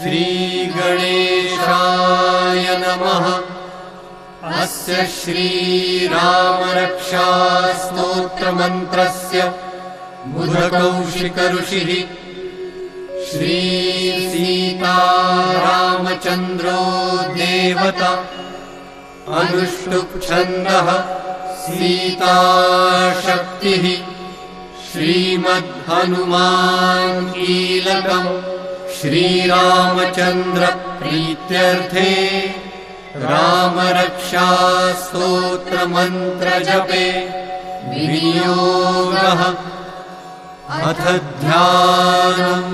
श्रीगणेशाय नमः। अस्य श्रीरामरक्षास्तोत्रमन्त्रस्य बुधकौशिकऋषिः श्रीसीतारामचन्द्रो देवता। अनुष्टुप्छन्दः सीताशक्तिः। श्रीमद्हनुमान् कीलकम् श्रीरामचन्द्र प्रीत्यर्थे रामरक्षास्तोत्रमन्त्रजपे विनियोगः। अथ ध्यानम्।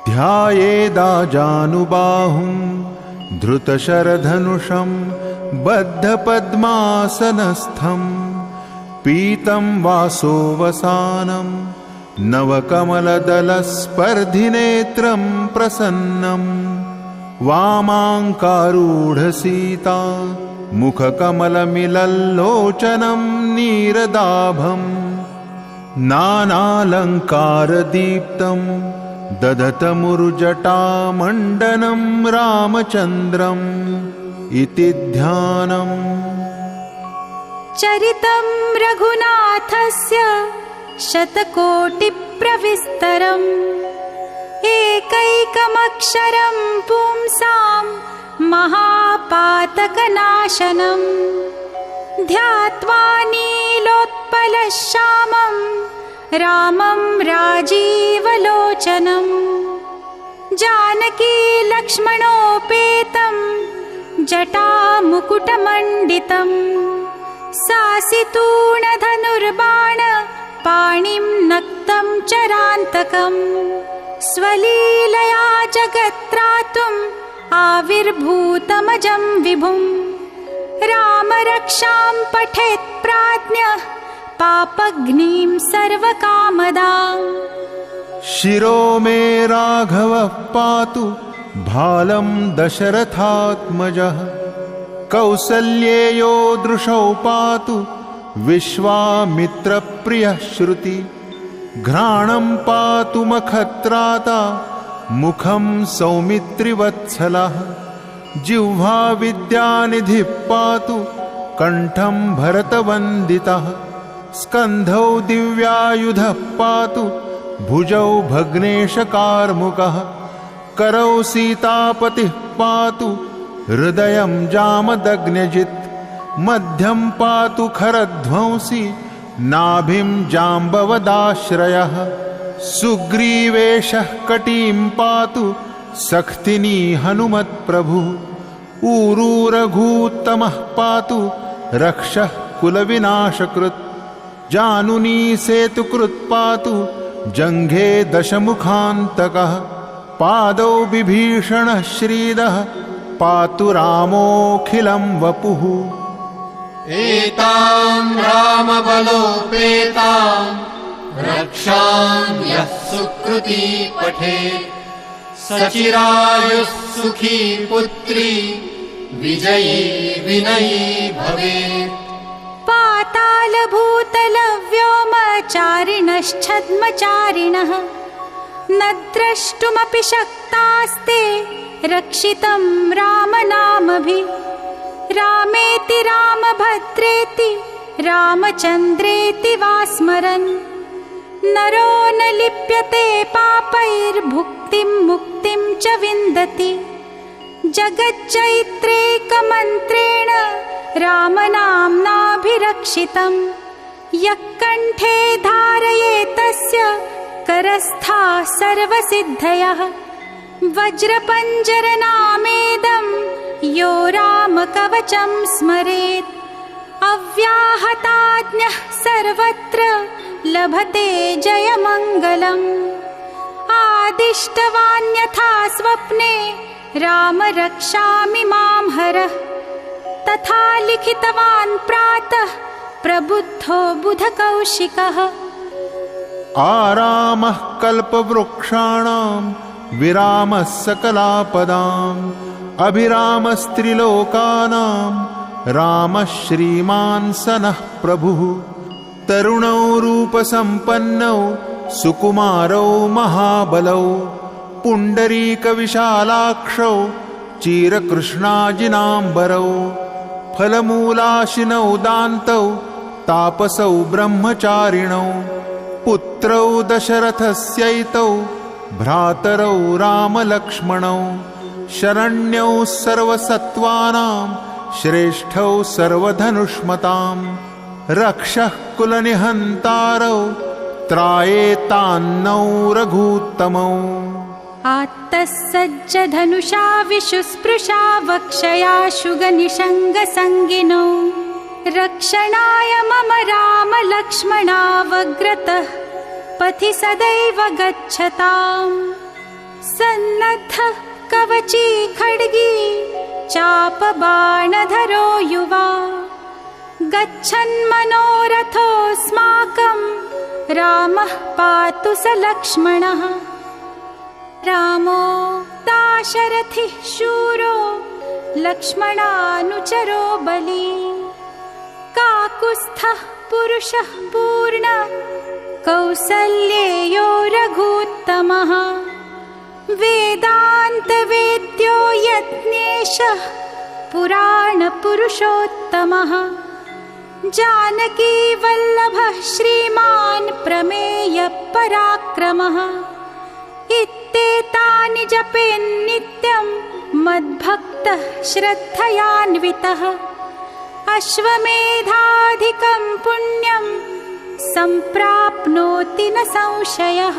ध्यायेदाजानुबाहुं धृतशरधनुषं बद्धपद्मासनस्थं पीतं वासोवसानं नवकमलदलस्पर्धिनेत्रं प्रसन्नं वामाङ्कारूढसीता मुखकमलमिलल्लोचनं नीरदाभम् नानालङ्कारदीप्तं दधतमुरुजटामण्डनं रामचन्द्रम् इति ध्यानम्। चरितं रघुनाथस्य शतकोटिप्रविस्तरम् एकैकमक्षरं पुंसां महापातकनाशनम् ध्यात्वा नीलोत्पलश्यामं रामं राजीवलोचनं जानकी लक्ष्मणोपेतं जटामुकुटमण्डितं सासितूणधनुर्बाण पाणिं नक्तं चरान्तकं स्वलीलया जगत्त्रातुम् आविर्भूतमजं विभुम् रामरक्षां पठेत् प्राज्ञः पापघ्नीं सर्वकामदाम्। शिरो मे राघवः पातु भालं दशरथात्मजः कौसल्येयो दृशौ पातु विश्वामित्रप्रियः श्रुति घ्राणं पातु मखत्राता मुखं सौमित्रिवत्सलः जिह्वा विद्यानिधिः पातु कण्ठं भरतवन्दितः स्कन्धौ दिव्यायुधः पातु भुजौ भग्नेशकार्मुकः करौ सीतापतिः पातु हृदयं जामदग्न्यजित् मध्यं पातु खरध्वंसी नाभिं जाम्बवदाश्रयः सुग्रीवेशः कटीं पातु सख्तिनी हनुमत्प्रभुः ऊरू रघूत्तमः पातु रक्षः कुलविनाशकृत् जानुनी सेतुकृत् पातु जङ्घे दशमुखान्तकः पादौ विभीषणः श्रीदः पातु रामोऽखिलं वपुः एतां रामबलोपेतां रक्षां यः सुकृती पठेत् सचिरायुः सुखी पुत्री विजयी विनयी भवेत् पातालभूतलव्योमचारिणश्छद्मचारिणः न द्रष्टुमपि शक्तास्ते रक्षितं रामनामभिः रामेति रामभद्रेति रामचन्द्रेति वा स्मरन् नरो न लिप्यते पापैर्भुक्तिं मुक्तिं च विन्दति जगच्चैत्रेकमन्त्रेण रामनाम्नाभिरक्षितं यः कण्ठे धारयेतस्य करस्थाः सर्वसिद्धयः वज्रपञ्जरनामेदं यो रामकवचं स्मरेत् अव्याहताज्ञः सर्वत्र लभते जयमङ्गलम् आदिष्टवान्यथा स्वप्ने राम रक्षामि मां हरः तथा लिखितवान् प्रातः प्रबुद्धो बुधकौशिकः आरामः कल्पवृक्षाणां विरामः सकलापदाम् अभिरामस्त्रिलोकानां रामः श्रीमान् सनः प्रभुः तरुणौ रूपसम्पन्नौ सुकुमारौ महाबलौ पुण्डरीकविशालाक्षौ चिरकृष्णाजिनाम्बरौ फलमूलाशिनौ दान्तौ तापसौ ब्रह्मचारिणौ पुत्रौ दशरथस्यैतौ भ्रातरौ रामलक्ष्मणौ शरण्यौ सर्वसत्त्वानां श्रेष्ठौ सर्वधनुष्मतां रक्षः कुलनिहन्तारौ त्रायेतान्नौ रघूत्तमौ आत्तः सज्जधनुषा विशुस्पृशा वक्षयाशुगनिषङ्गसङ्गिनौ रक्षणाय मम रामलक्ष्मणावग्रतः पथि सदैव गच्छताम् सन्नद्धः कवची खड्गी चापबाणधरो युवा गच्छन्मनोरथोऽस्माकं रामः पातु स लक्ष्मणः रामो दाशरथिः शूरो लक्ष्मणानुचरो बली काकुत्स्थः पुरुषः पूर्ण कौसल्येयो रघूत्तमः वेदान्तवेद्यो यज्ञेशः पुराणपुरुषोत्तमः जानकीवल्लभः श्रीमान् प्रमेयपराक्रमः इत्येतानि जपेन्नित्यं मद्भक्तः श्रद्धयान्वितः अश्वमेधाधिकं पुण्यं सम्प्राप्नोति न संशयः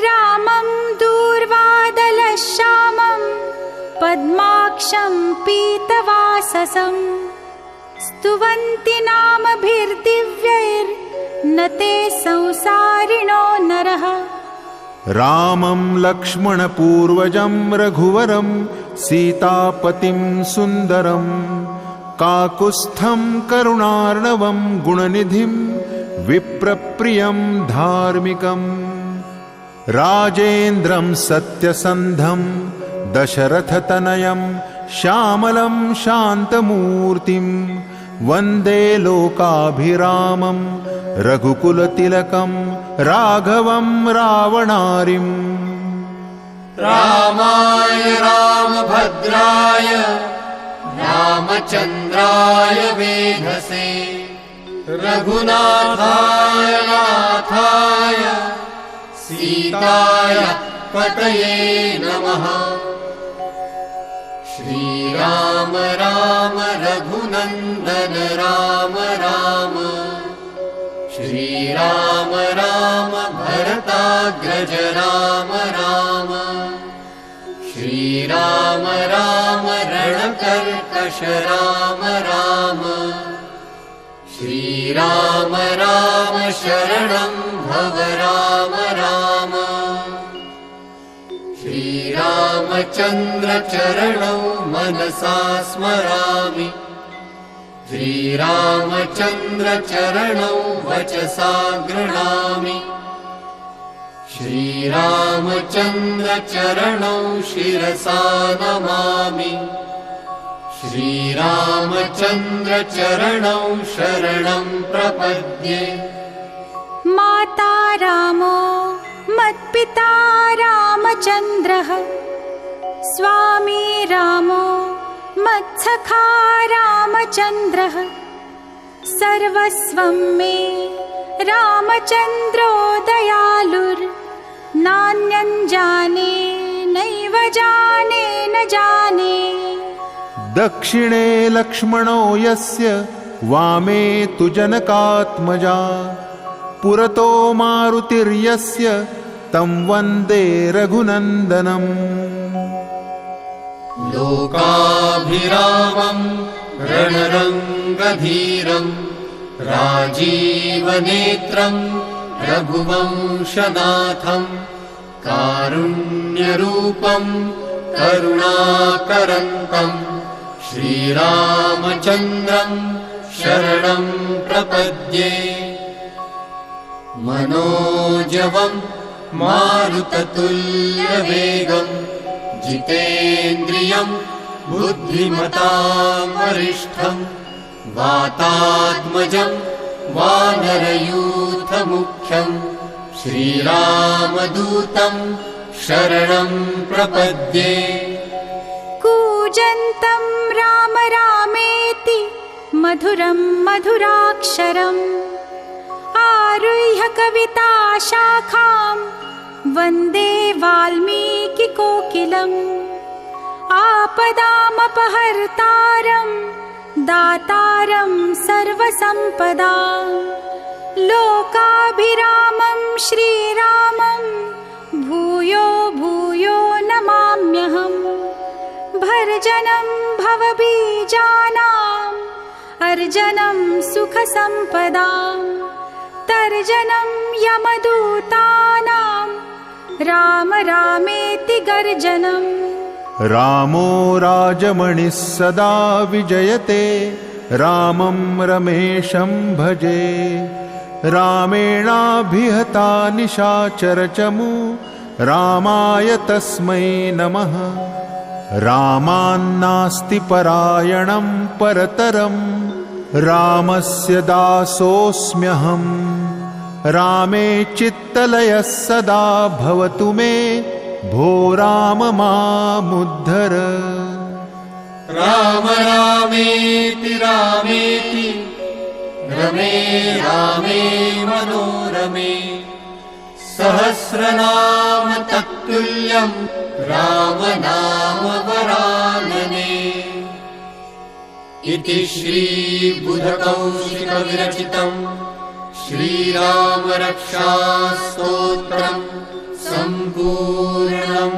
रामं दूर्वादलश्यामं पद्माक्षं पीतवाससं स्तुवन्ति नामभिर्दिव्यैर्न ते संसारिणो नरः रामं लक्ष्मणपूर्वजं रघुवरं सीतापतिं सुन्दरं काकुत्स्थं करुणार्णवं गुणनिधिं विप्रप्रियं धार्मिकम् राजेन्द्रं सत्यसन्धं दशरथतनयं श्यामलं शान्तमूर्तिं वन्दे लोकाभिरामं रघुकुलतिलकं राघवं रावणारिम् रामाय रामभद्राय रामचन्द्राय वेधसे रघुनाथाय नाथाय सीताय पतये नमः श्रीराम राम रघुनन्दन राम राम श्रीराम राम भरताग्रज राम राम श्रीराम राम रणकर्कश राम राम श्रीराम राम शरणं भव राम राम श्रीरामचन्द्र चरणौ मनसा स्मरामि श्रीरामचन्द्र चरणौ वचसा गृह्णामि श्रीरामचन्द्र चरणौ शिरसा नमामि श्रीरामचन्द्र चरणौ शरणं प्रपद्ये माता रामो मत्पिता रामचन्द्रः स्वामी रामो मत्सखा रामचन्द्रः सर्वस्वं मे रामचन्द्रो दयालुर्नान्यं जाने नैव जाने न जाने दक्षिणे लक्ष्मणो यस्य वामे तु जनकात्मजा पुरतो मारुतिर्यस्य तं वन्दे रघुनन्दनम् लोकाभिरामं रणरङ्गधीरं राजीवनेत्रं रघुवंशनाथं कारुण्यरूपं करुणाकरन्तं श्रीरामचन्द्रं शरणं प्रपद्ये मनोजवं मारुततुल्यवेगं जितेन्द्रियं बुद्धिमतां वरिष्ठं वातात्मजं वानरयूथमुख्यं श्रीरामदूतं शरणं प्रपद्ये। कूजन्तं राम रामेति मधुरं मधुराक्षरम् आरुह्य कविताशाखां वन्दे वाल्मीकिकोकिलम्। आपदामपहर्तारं दातारं सर्वसम्पदां लोकाभिरामं श्रीरामं भूयो भूयो नमाम्यहम्। भर्जनं भवबीजानाम् अर्जनं सुखसम्पदां तर्जनं यमदूतानां राम रामेति गर्जनम्। रामो राजमणिः सदा विजयते रामं रमेशं भजे। रामेणाभिहता निशाचरचमू रामाय तस्मै नमः। रामान्नास्ति परायणं परतरं रामस्य दासोऽस्म्यहम्। रामे चित्तलयः सदा भवतु मे भो राम मामुद्धर। राम रामेति रामेति रमे रामे मनोरमे। सहस्रनाम तत्तुल्यं रामनाम वरानने। इति श्रीबुधकौशिकविरचितं श्रीरामरक्षास्तोत्रम् सम्पूर्णम्।